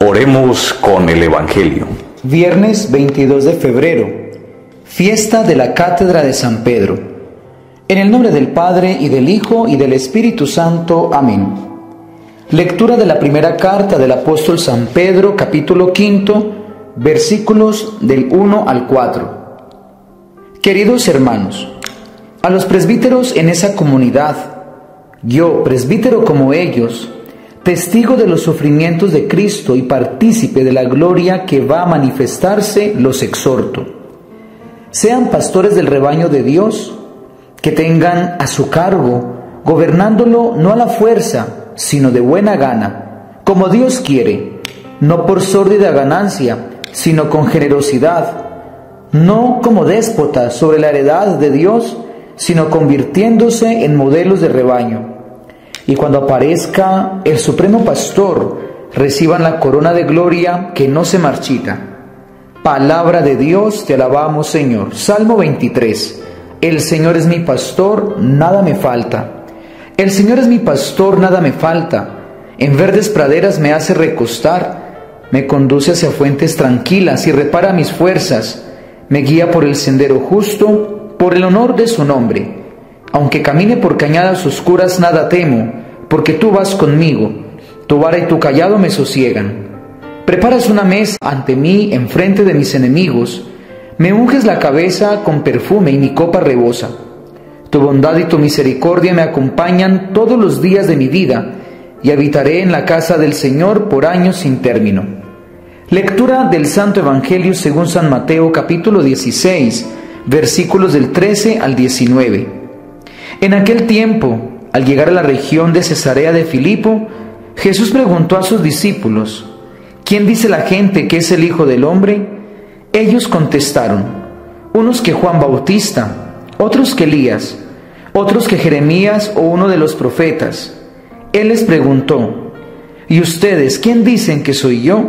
Oremos con el Evangelio. Viernes 22 de febrero, fiesta de la Cátedra de San Pedro. En el nombre del Padre, y del Hijo, y del Espíritu Santo. Amén. Lectura de la primera carta del apóstol San Pedro, capítulo 5, versículos del 1 al 4. Queridos hermanos, a los presbíteros en esa comunidad, yo, presbítero como ellos, testigo de los sufrimientos de Cristo y partícipe de la gloria que va a manifestarse, los exhorto. Sean pastores del rebaño de Dios, que tengan a su cargo, gobernándolo no a la fuerza, sino de buena gana, como Dios quiere, no por sórdida ganancia, sino con generosidad, no como déspotas sobre la heredad de Dios, sino convirtiéndose en modelos de rebaño. Y cuando aparezca el Supremo Pastor, reciban la corona de gloria que no se marchita. Palabra de Dios, te alabamos, Señor. Salmo 23. El Señor es mi pastor, nada me falta. El Señor es mi pastor, nada me falta. En verdes praderas me hace recostar, me conduce hacia fuentes tranquilas y repara mis fuerzas. Me guía por el sendero justo, por el honor de su nombre. Aunque camine por cañadas oscuras, nada temo, porque tú vas conmigo. Tu vara y tu cayado me sosiegan. Preparas una mesa ante mí enfrente de mis enemigos. Me unges la cabeza con perfume y mi copa rebosa. Tu bondad y tu misericordia me acompañan todos los días de mi vida, y habitaré en la casa del Señor por años sin término. Lectura del Santo Evangelio según San Mateo, capítulo 16, versículos del 13 al 19. En aquel tiempo, al llegar a la región de Cesarea de Filipo, Jesús preguntó a sus discípulos: ¿Quién dice la gente que es el Hijo del Hombre? Ellos contestaron: unos que Juan Bautista, otros que Elías, otros que Jeremías o uno de los profetas. Él les preguntó: ¿y ustedes quién dicen que soy yo?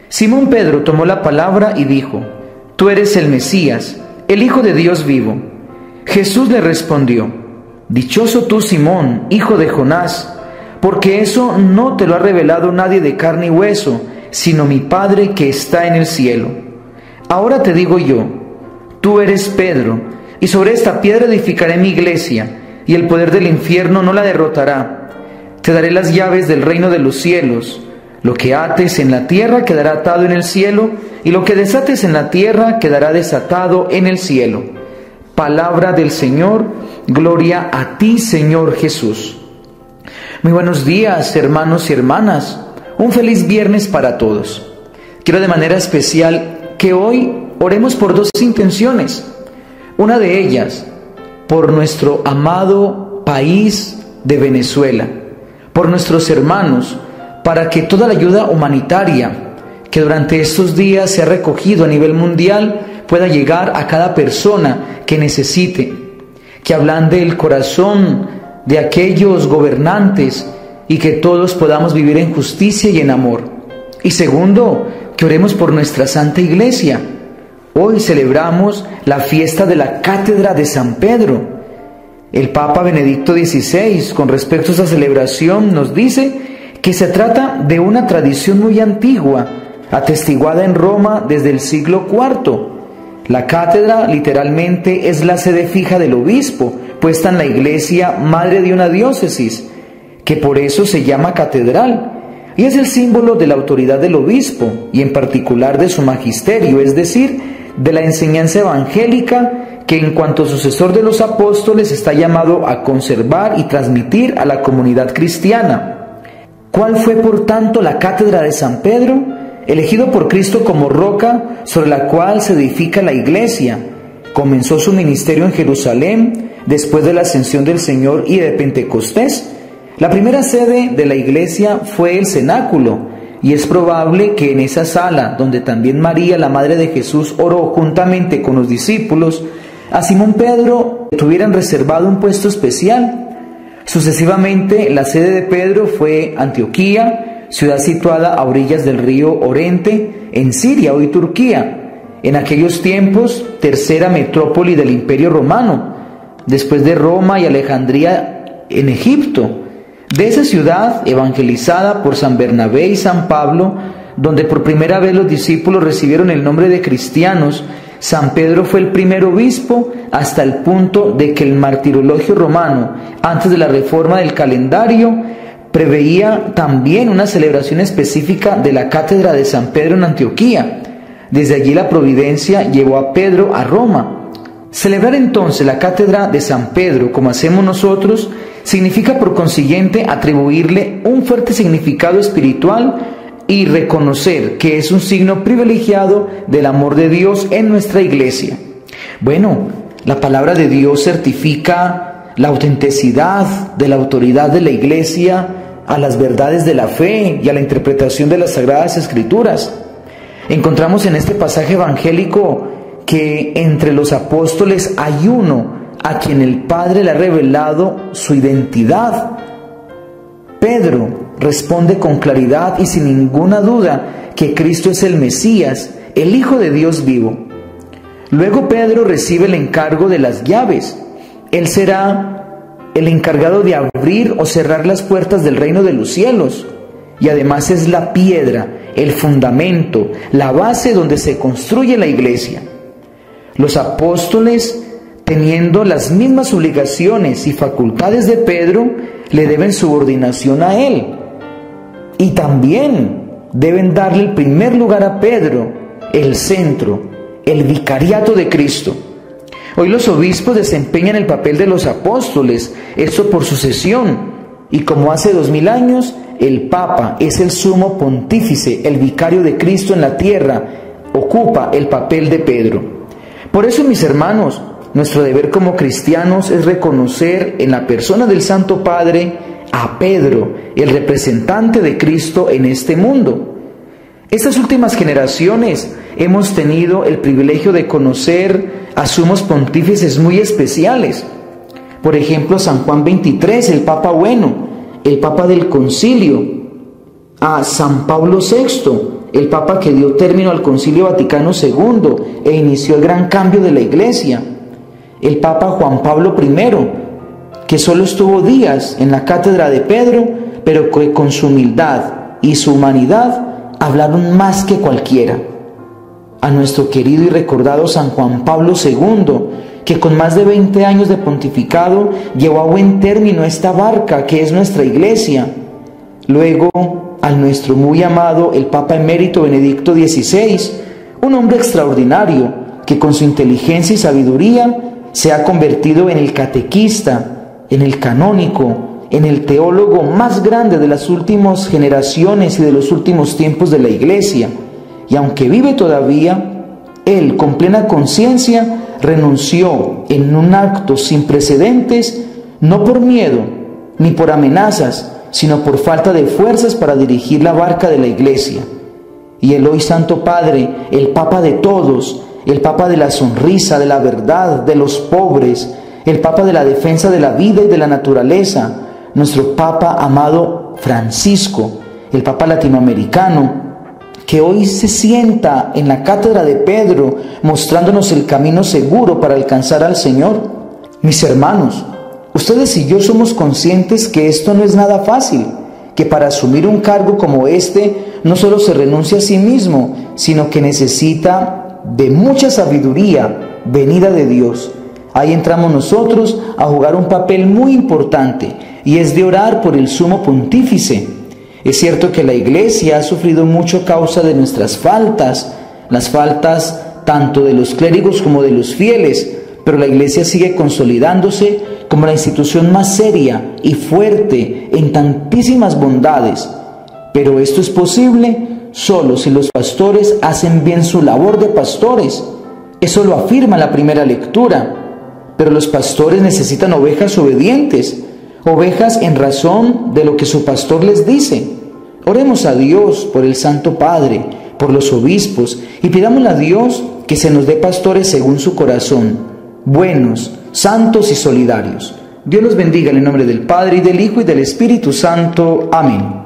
Simón Pedro tomó la palabra y dijo: Tú eres el Mesías, el Hijo de Dios vivo. Jesús le respondió: Dichoso tú, Simón, hijo de Jonás, porque eso no te lo ha revelado nadie de carne y hueso, sino mi Padre que está en el cielo. Ahora te digo yo, tú eres Pedro, y sobre esta piedra edificaré mi iglesia, y el poder del infierno no la derrotará. Te daré las llaves del reino de los cielos. Lo que ates en la tierra quedará atado en el cielo, y lo que desates en la tierra quedará desatado en el cielo. Palabra del Señor. Gloria a ti, Señor Jesús. Muy buenos días, hermanos y hermanas. Un feliz viernes para todos. Quiero de manera especial que hoy oremos por dos intenciones. Una de ellas, por nuestro amado país de Venezuela, por nuestros hermanos, para que toda la ayuda humanitaria que durante estos días se ha recogido a nivel mundial pueda llegar a cada persona que necesite, que ablande el corazón de aquellos gobernantes y que todos podamos vivir en justicia y en amor. Y segundo, que oremos por nuestra Santa Iglesia. Hoy celebramos la fiesta de la Cátedra de San Pedro. El Papa Benedicto XVI, con respecto a esta celebración, nos dice que se trata de una tradición muy antigua, atestiguada en Roma desde el siglo IV. La cátedra literalmente es la sede fija del obispo, puesta en la iglesia madre de una diócesis, que por eso se llama catedral, y es el símbolo de la autoridad del obispo, y en particular de su magisterio, es decir, de la enseñanza evangélica que en cuanto sucesor de los apóstoles está llamado a conservar y transmitir a la comunidad cristiana. ¿Cuál fue, por tanto, la cátedra de San Pedro? Elegido por Cristo como roca sobre la cual se edifica la iglesia, comenzó su ministerio en Jerusalén después de la ascensión del Señor y de Pentecostés. La primera sede de la iglesia fue el cenáculo, y es probable que en esa sala, donde también María, la madre de Jesús, oró juntamente con los discípulos, a Simón Pedro tuvieran reservado un puesto especial. Sucesivamente, la sede de Pedro fue Antioquía, ciudad situada a orillas del río Orente, en Siria, hoy Turquía. En aquellos tiempos, tercera metrópoli del Imperio Romano, después de Roma y Alejandría en Egipto. De esa ciudad, evangelizada por San Bernabé y San Pablo, donde por primera vez los discípulos recibieron el nombre de cristianos, San Pedro fue el primer obispo hasta el punto de que el martirologio romano, antes de la reforma del calendario, preveía también una celebración específica de la cátedra de San Pedro en Antioquía. Desde allí la providencia llevó a Pedro a Roma. Celebrar entonces la cátedra de San Pedro, como hacemos nosotros, significa por consiguiente atribuirle un fuerte significado espiritual y reconocer que es un signo privilegiado del amor de Dios en nuestra iglesia. Bueno, la palabra de Dios certifica la autenticidad de la autoridad de la iglesia a las verdades de la fe y a la interpretación de las Sagradas Escrituras. Encontramos en este pasaje evangélico que entre los apóstoles hay uno a quien el Padre le ha revelado su identidad. Pedro responde con claridad y sin ninguna duda que Cristo es el Mesías, el Hijo de Dios vivo. Luego Pedro recibe el encargo de las llaves. Él será el encargado de abrir o cerrar las puertas del reino de los cielos. Y además es la piedra, el fundamento, la base donde se construye la iglesia. Los apóstoles, teniendo las mismas obligaciones y facultades de Pedro, le deben subordinación a él. Y también deben darle el primer lugar a Pedro, el centro, el vicariato de Cristo. Hoy los obispos desempeñan el papel de los apóstoles, esto por sucesión, y como hace 2000 años, el Papa es el sumo pontífice, el vicario de Cristo en la tierra, ocupa el papel de Pedro. Por eso, mis hermanos, nuestro deber como cristianos es reconocer en la persona del Santo Padre a Pedro, el representante de Cristo en este mundo. Estas últimas generaciones hemos tenido el privilegio de conocer a sumos pontífices muy especiales. Por ejemplo, San Juan XXIII, el Papa Bueno, el Papa del Concilio, a San Pablo VI, el Papa que dio término al Concilio Vaticano II e inició el gran cambio de la Iglesia, el Papa Juan Pablo I, que solo estuvo días en la cátedra de Pedro, pero que con su humildad y su humanidad hablaron más que cualquiera. A nuestro querido y recordado San Juan Pablo II, que con más de 20 años de pontificado llevó a buen término esta barca que es nuestra iglesia. Luego, al nuestro muy amado el Papa Emérito Benedicto XVI, un hombre extraordinario que con su inteligencia y sabiduría se ha convertido en el catequista, en el canónico, en el teólogo más grande de las últimas generaciones y de los últimos tiempos de la iglesia. Y aunque vive todavía, él con plena conciencia renunció en un acto sin precedentes, no por miedo ni por amenazas, sino por falta de fuerzas para dirigir la barca de la iglesia. Y el hoy Santo Padre, el Papa de todos, el Papa de la sonrisa, de la verdad, de los pobres, el Papa de la defensa de la vida y de la naturaleza, nuestro Papa amado Francisco, el Papa latinoamericano, que hoy se sienta en la cátedra de Pedro, mostrándonos el camino seguro para alcanzar al Señor. Mis hermanos, ustedes y yo somos conscientes que esto no es nada fácil, que para asumir un cargo como este, no solo se renuncia a sí mismo, sino que necesita de mucha sabiduría venida de Dios. Ahí entramos nosotros a jugar un papel muy importante, y es de orar por el sumo pontífice. Es cierto que la iglesia ha sufrido mucho a causa de nuestras faltas, las faltas tanto de los clérigos como de los fieles, pero la iglesia sigue consolidándose como la institución más seria y fuerte en tantísimas bondades. Pero esto es posible solo si los pastores hacen bien su labor de pastores. Eso lo afirma la primera lectura. Pero los pastores necesitan ovejas obedientes, ovejas en razón de lo que su pastor les dice. Oremos a Dios por el Santo Padre, por los obispos, y pidámosle a Dios que se nos dé pastores según su corazón, buenos, santos y solidarios. Dios los bendiga en el nombre del Padre, y del Hijo, y del Espíritu Santo. Amén.